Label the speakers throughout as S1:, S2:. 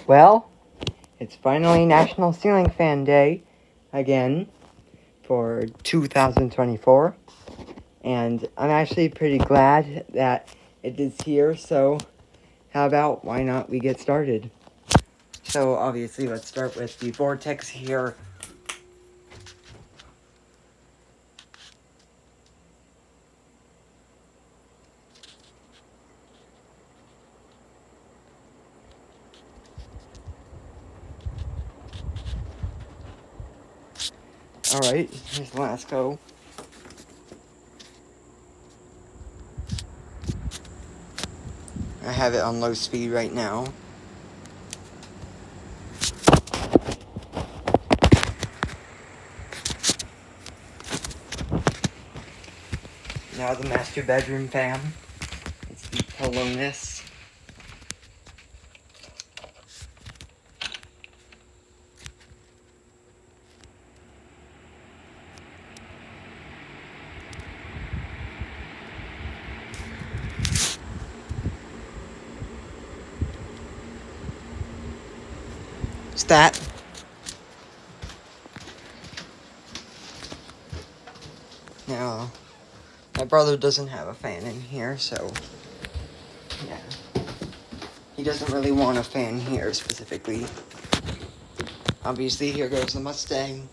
S1: Well, it's finally National Ceiling Fan Day again for 2024, and I'm actually pretty glad that it is here, so how about why not we get started? So obviously let's start with the vortex here. Alright, here's Lasco. I have it on low speed right now. Now the master bedroom fan. It's the Polonus. It's that. Now, my brother doesn't have a fan in here, so yeah. He doesn't really want a fan here specifically. Obviously, here goes the Mustang.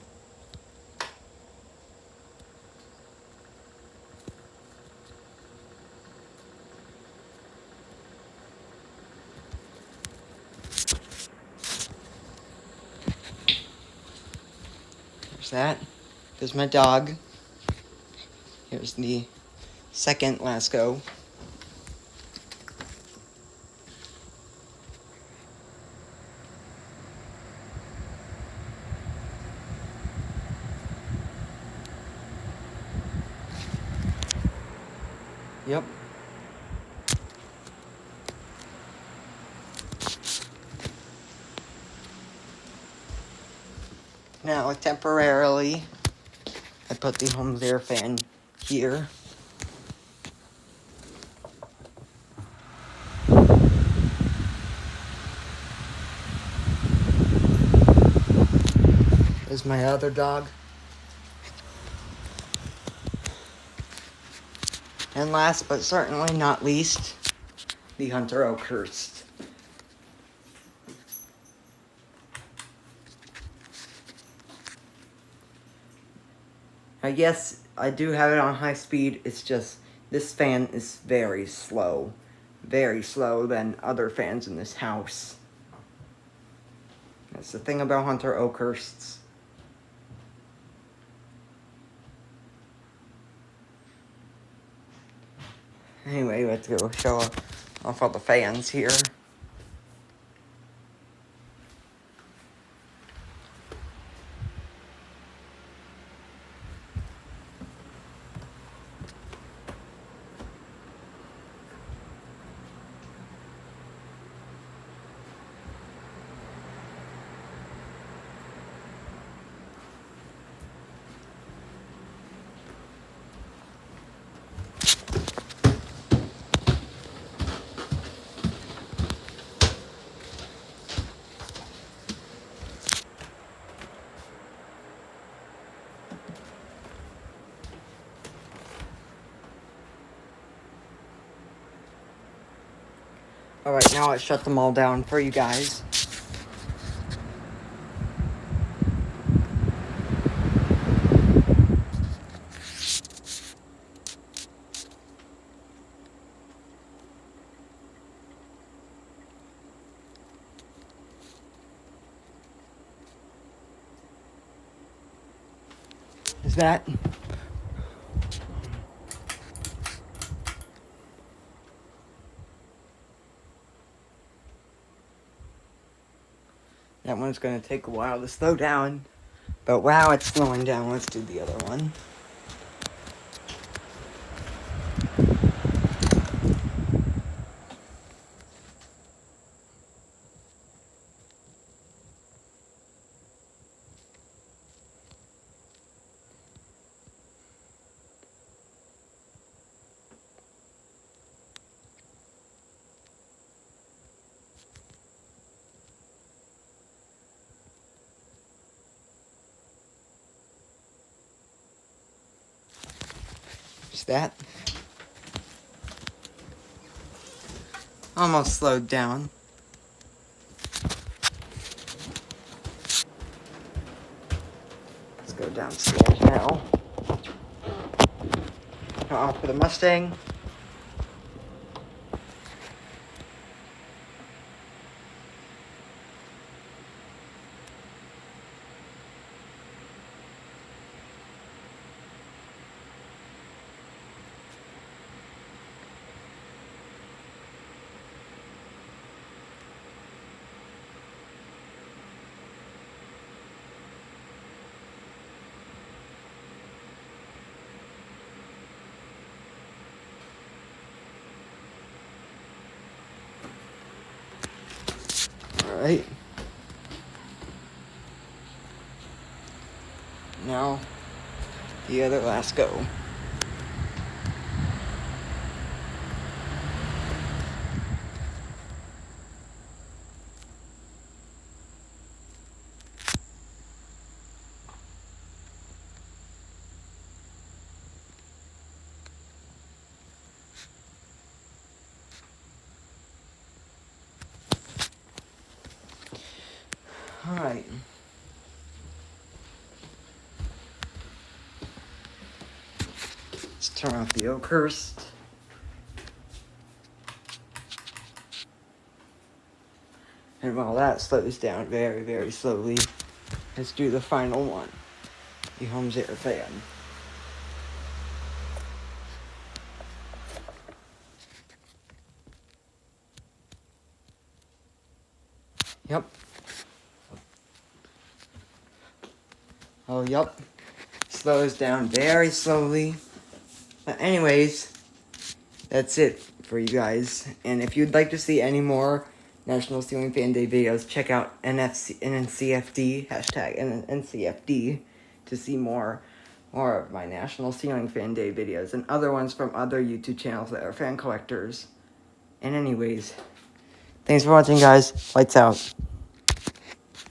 S1: There's that. There's my dog. Here's the second Lasco. Yep. Now, temporarily, I put the home air fan here. There's my other dog. And last but certainly not least, the Hunter Oakhurst. Yes, I do have it on high speed. It's just this fan is very slow than other fans in this house. That's the thing about Hunter Oakhursts. Anyway, let's go show off all the fans here. Alright, now let's shut them all down for you guys. Is that? That one's gonna take a while to slow down. But wow, it's slowing down. Let's do the other one. Watch that. Almost slowed down. Let's go downstairs now. Off for the Mustang. Alright. Now, the other last go. Alright. Let's turn off the Oakhurst. And while that slows down very, very slowly, let's do the final one. The Holmes Air fan. Yep. Oh, yep. Slows down very slowly. But anyways, that's it for you guys. And if you'd like to see any more National Ceiling Fan Day videos, check out NCFD, hashtag NCFD, to see more of my National Ceiling Fan Day videos and other ones from other YouTube channels that are fan collectors. And anyways, thanks for watching, guys. Lights out.